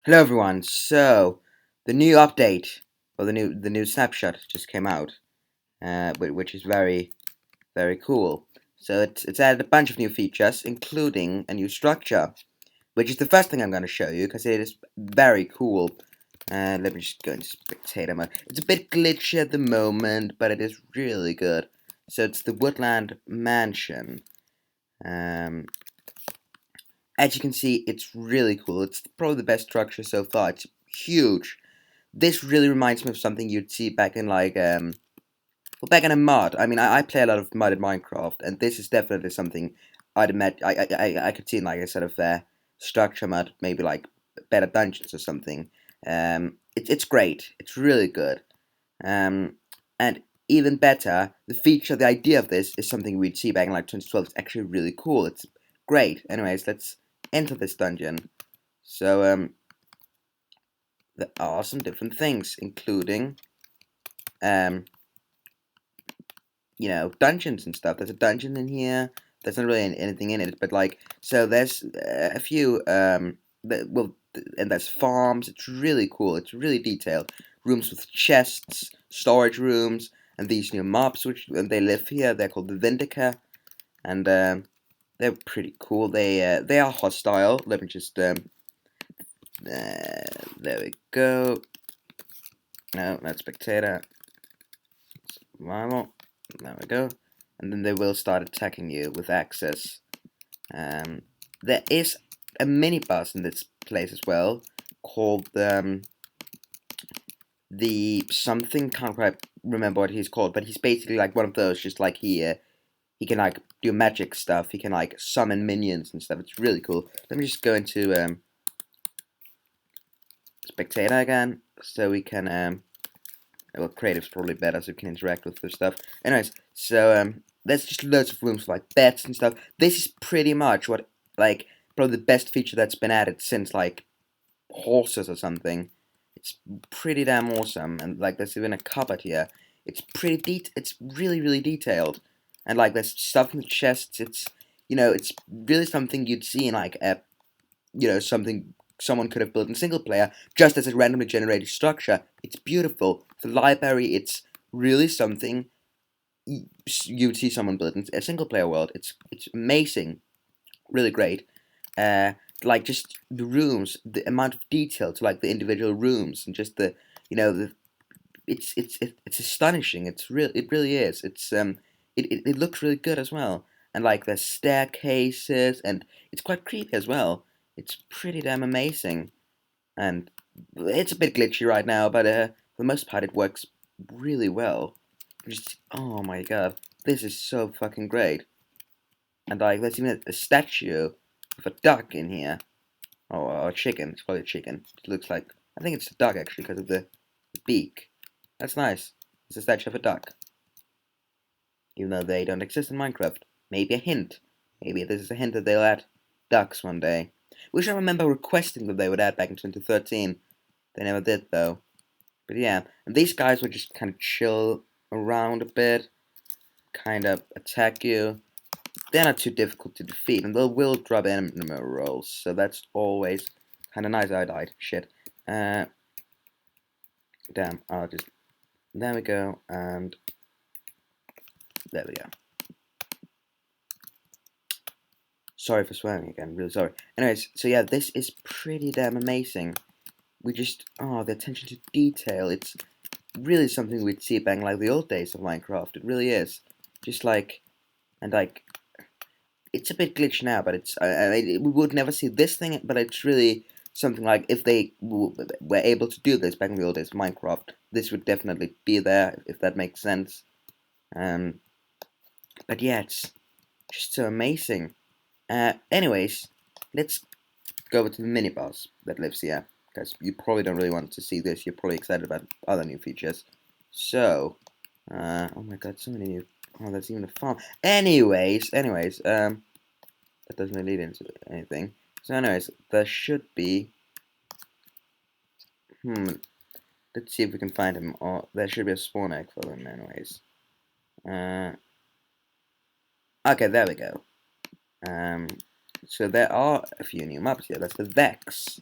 Hello everyone. So the new update or the new snapshot just came out, which is very cool. So it's added a bunch of new features, including a new structure, which is the first thing I'm going to show you because it is very cool. Let me just go into spectator mode. It's a bit glitchy at the moment, but it is really good. So it's the Woodland Mansion. Um, as you can see, it's really cool. It's probably the best structure so far. It's huge. This really reminds me of something you'd see back in well, back in a mod. I mean, I play a lot of mod in Minecraft, and this is definitely something I'd imagine I could see in like a sort of structure mod, maybe like better dungeons or something. It's great. It's really good. And even better, the idea of this is something we'd see back in like 2012. It's actually really cool. It's great. Anyways, let's enter this dungeon. So there are some different things, including dungeons and stuff. There's a dungeon in here. There's not really anything in it, but like, so there's a few, and there's farms. It's really cool. It's really detailed. Rooms with chests, storage rooms, and these new mobs, and they live here. They're called the Vindica, and they're pretty cool. They are hostile. Let me just, there we go. No, not spectator. Survival. There we go. And then they will start attacking you with axes. There is a mini boss in this place as well, called the something. Can't quite remember what he's called, but he's basically like one of those. Just like he can like do magic stuff. He can like summon minions and stuff. It's really cool. Let me just go into spectator again, so we can well, creative's probably better, so we can interact with the stuff. Anyways, so there's just loads of rooms for like beds and stuff. This is pretty much what like probably the best feature that's been added since like horses or something. It's pretty damn awesome, and like there's even a cupboard here. It's it's really detailed, and like there's stuff in the chests. It's really something you'd see in like a something someone could have built in single player just as a randomly generated structure. It's beautiful. The library, it's really something you would see someone build in a single player world. It's amazing, really great. Uh, like just the rooms, the amount of detail to like the individual rooms, and just the the it's astonishing. It really is. It looks really good as well. And like the staircases, and it's quite creepy as well. It's pretty damn amazing. And it's a bit glitchy right now, but for the most part it works really well. Just oh my god, this is so fucking great. And like there's even a statue of a duck in here. Or a chicken. It's probably a chicken. It looks like, I think it's a duck actually because of the beak. That's nice. It's a statue of a duck. Even though they don't exist in Minecraft. Maybe a hint. Maybe this is a hint that they'll add ducks one day. Which I remember requesting that they would add back in 2013. They never did though. But yeah, and these guys would just kind of chill around a bit. Kind of attack you. They're not too difficult to defeat. And they will drop enemy rolls. So that's always kind of nice. I died. Shit. Damn. I'll just... There we go. And... There we go. Sorry for swearing again, really sorry. Anyways, so yeah, this is pretty damn amazing. We just, the attention to detail, it's really something we'd see back in like the old days of Minecraft. It really is. Just like, and like, it's a bit glitched now, but we would never see this thing, but it's really something like if they were able to do this back in the old days of Minecraft, this would definitely be there, if that makes sense. But yeah, it's just so amazing. Anyways, let's go over to the mini boss that lives here, because you probably don't really want to see this. You're probably excited about other new features. So, oh my god, so many new. Oh, that's even a farm. Anyways, that doesn't really lead into anything. So, anyways, there should be. Let's see if we can find him. Or there should be a spawn egg for him, anyways. Okay, there we go. So there are a few new maps here. That's the Vex,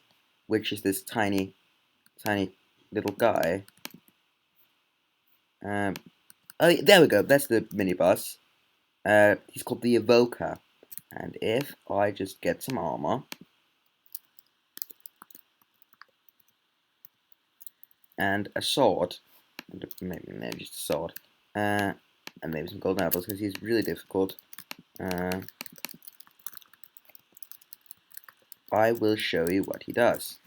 which is this tiny little guy. Oh, there we go. That's the mini boss. He's called the Evoker. And if I just get some armor and a sword, maybe just a sword, and maybe some golden apples because he's really difficult. I will show you what he does.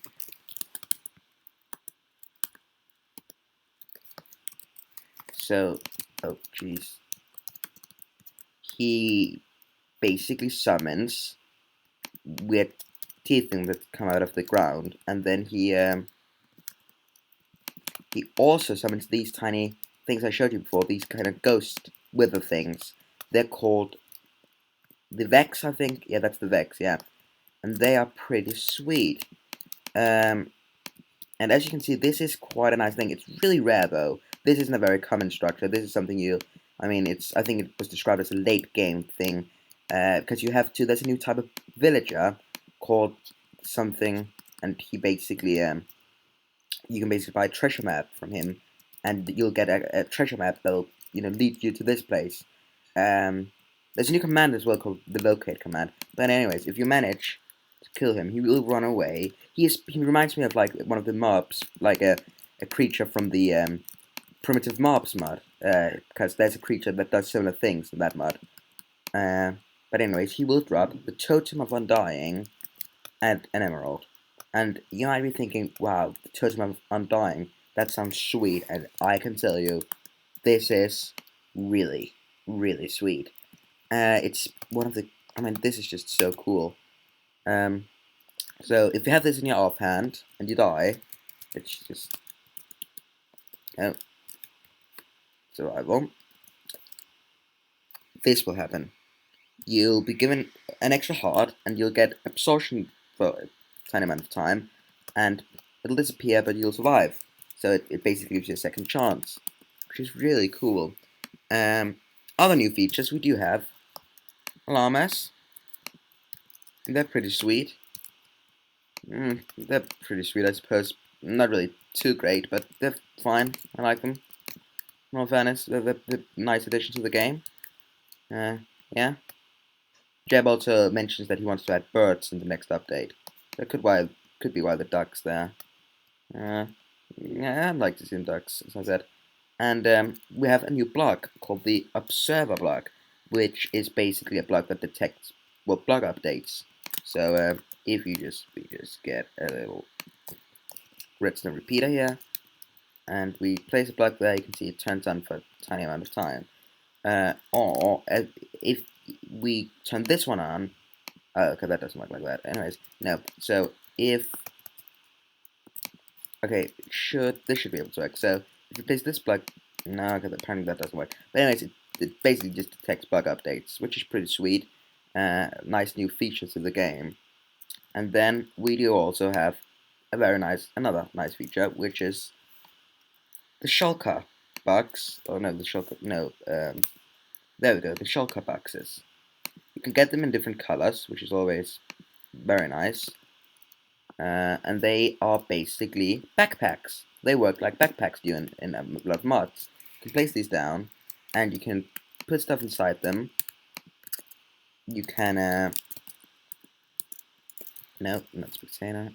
So, oh jeez, he basically summons weird teeth things that come out of the ground, and then he also summons these tiny things I showed you before, these kind of ghost wither things. They're called the Vex, I think. Yeah, that's the Vex, yeah. And they are pretty sweet. And as you can see, this is quite a nice thing. It's really rare, though. This isn't a very common structure. This is something I think it was described as a late game thing. Because there's a new type of villager called something, and he basically, you can basically buy a treasure map from him, and you'll get a treasure map that'll, lead you to this place. There's a new command as well called the locate command. But anyways, if you manage to kill him, he will run away. He reminds me of like one of the mobs, like a creature from the primitive mobs mod, because there's a creature that does similar things in that mod. But anyways, he will drop the Totem of Undying and an emerald. And you might be thinking, wow, the Totem of Undying, that sounds sweet, and I can tell you, this is really, really sweet. It's one of the, this is just so cool. So if you have this in your offhand, and you die, it's just, survival, this will happen. You'll be given an extra heart, and you'll get absorption for a tiny amount of time, and it'll disappear, but you'll survive. So it basically gives you a second chance, which is really cool. Other new features we do have llamas. They're pretty sweet. They're pretty sweet, I suppose. Not really too great, but they're fine. I like them. In all fairness, they're nice addition to the game. Yeah. Jeb also mentions that he wants to add birds in the next update. That could be why the duck's there. Yeah, I'd like to see some ducks, as I said. And we have a new block called the Observer block, which is basically a block that detects block updates. So if we just get a little redstone repeater here, and we place a block there, you can see it turns on for a tiny amount of time. Or if we turn this one on, okay, that doesn't work like that. Anyways, no. So if this should be able to work. So if you place this block, no, because apparently that doesn't work. But anyways, it basically just detects bug updates, which is pretty sweet. Nice new features to the game. And then we do also have another nice feature, which is the shulker box. Oh no, the shulker, no, there we go, the shulker boxes. You can get them in different colors, which is always very nice. And they are basically backpacks. They work like backpacks do in a lot of mods. You can place these down, and you can put stuff inside them. You can, no, not Spectator.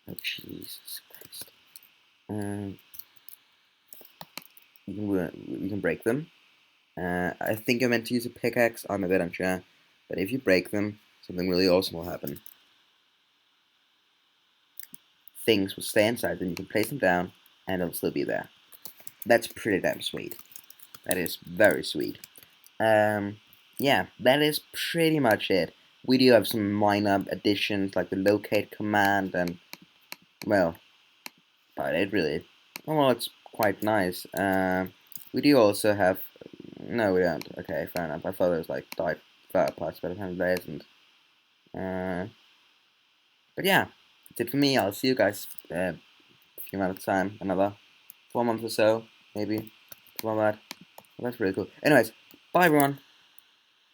Oh, Jesus Christ. You can break them. I think you're meant to use a pickaxe, I'm a bit unsure. But if you break them, something really awesome will happen. Things will stay inside them, you can place them down, and they'll still be there. That's pretty damn sweet. That is very sweet. Yeah, that is pretty much it. We do have some minor additions, like the locate command, and, well, but it's quite nice. We do also have, no we don't, okay, fair enough. I thought it was like died parts, but apparently there isn't. But yeah, that's it for me. I'll see you guys a few amount of time, another 4 months or so, maybe, something like that. Well, that's really cool. Anyways, bye everyone.